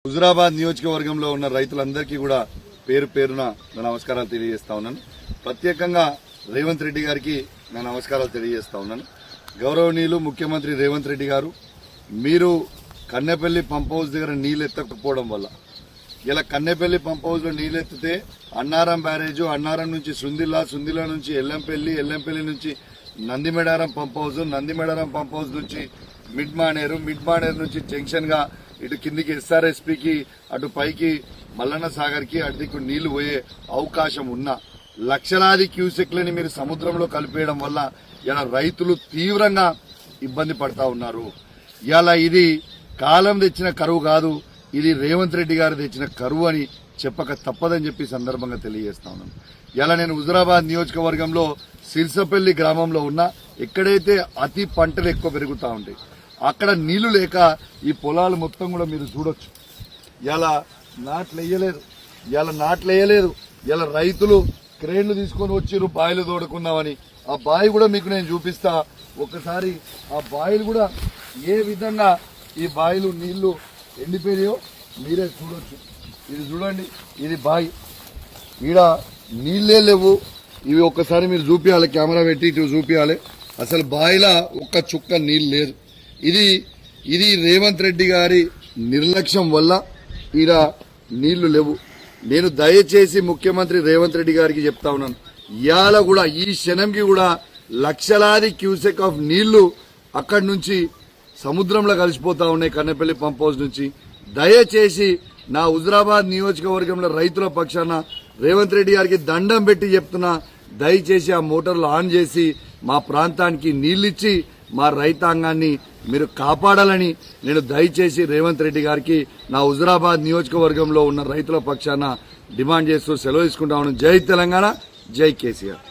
హుజురాబాద్ నియోజకవర్గంలో ఉన్న రైతులందరికీ కూడా పేరు పేరున నా నమస్కారాలు తెలియజేస్తా ఉన్నాను. ప్రత్యేకంగా రేవంత్ రెడ్డి గారికి నా నమస్కారాలు తెలియజేస్తా ఉన్నాను. గౌరవనీయులు ముఖ్యమంత్రి రేవంత్ రెడ్డి గారు, మీరు కన్నెపల్లి పంప్ హౌస్ దగ్గర నీళ్ళు ఎత్తకపోవడం వల్ల ఇలా కన్నెపల్లి పంప్ హౌస్ లో నీళ్ళు ఎత్తితే అన్నారం బ్యారేజ్, అన్నారం నుంచి సుందిలా నుంచి ఎల్లంపల్లి నుంచి Nandimedaram pump house, Nandimedaram pump house నుంచి మిడ్ మానేరు నుంచి జంక్షన్ గా ఇటు కిందికి ఎస్ఆర్ఎస్పీకి, అటు పైకి మల్లన్న సాగర్ కి అటు దిక్కు నీళ్లు పోయే అవకాశం ఉన్న లక్షలాది క్యూసెక్లని మీరు సముద్రంలో కలిపేయడం వల్ల ఇలా రైతులు తీవ్రంగా ఇబ్బంది పడతా ఉన్నారు. ఇలా ఇది కాలం తెచ్చిన కరువు కాదు, ఇది రేవంత్ రెడ్డి గారు తెచ్చిన కరువు అని చెప్పక తప్పదని చెప్పి సందర్భంగా తెలియజేస్తా ఉన్నాను. ఇలా నేను హుజురాబాద్ నియోజకవర్గంలో సిర్సపల్లి గ్రామంలో ఉన్నా, ఎక్కడైతే అతి పంటలు ఎక్కువ పెరుగుతూ ఉంటాయి అక్కడ నీళ్లు లేక ఈ పొలాలు మొత్తం కూడా మీరు చూడొచ్చు. ఇలా నాట్లేయలేదు. ఇలా రైతులు క్రేన్లు తీసుకొని వచ్చిర్రు బాయిలు తోడుకుందామని. ఆ బావి కూడా మీకు నేను చూపిస్తా. ఒకసారి ఆ బాయిలు కూడా ఏ విధంగా ఈ బాయిలు నీళ్లు ఎండిపోయాయో మీరే చూడొచ్చు. ఇది చూడండి, ఇది బావి, ఈడ నీళ్లే లేవు. ఇవి ఒక్కసారి మీరు చూపించాలి, కెమెరా పెట్టి ఇటు చూపించాలి. అసలు బావిలా ఒక్క చుక్క నీళ్ళు లేదు. ఇది రేవంత్ రెడ్డి గారి నిర్లక్ష్యం వల్ల ఈడ నీళ్లు లేవు. నేను దయచేసి ముఖ్యమంత్రి రేవంత్ రెడ్డి గారికి చెప్తా ఉన్నాను, ఇవాళ కూడా ఈ క్షణంకి కూడా లక్షలాది క్యూసెక్ ఆఫ్ నీళ్లు అక్కడి నుంచి సముద్రంలో కలిసిపోతా ఉన్నాయి కన్నెపల్లి పంప్ హౌస్ నుంచి. దయచేసి నా హుజురాబాద్ నియోజకవర్గంలో రైతుల పక్షాన రేవంత్ రెడ్డి గారికి దండం పెట్టి చెప్తున్నా, దయచేసి ఆ మోటార్లు ఆన్ చేసి మా ప్రాంతానికి నీళ్లిచ్చి మా రైతాంగాన్ని మీరు కాపాడాలని నేను దయచేసి రేవంత్ రెడ్డి గారికి నా హుజురాబాద్ నియోజకవర్గంలో ఉన్న రైతుల పక్షాన డిమాండ్ చేస్తూ సెలవు తీసుకుంటా ఉన్నాను. జై తెలంగాణ, జై కేసీఆర్.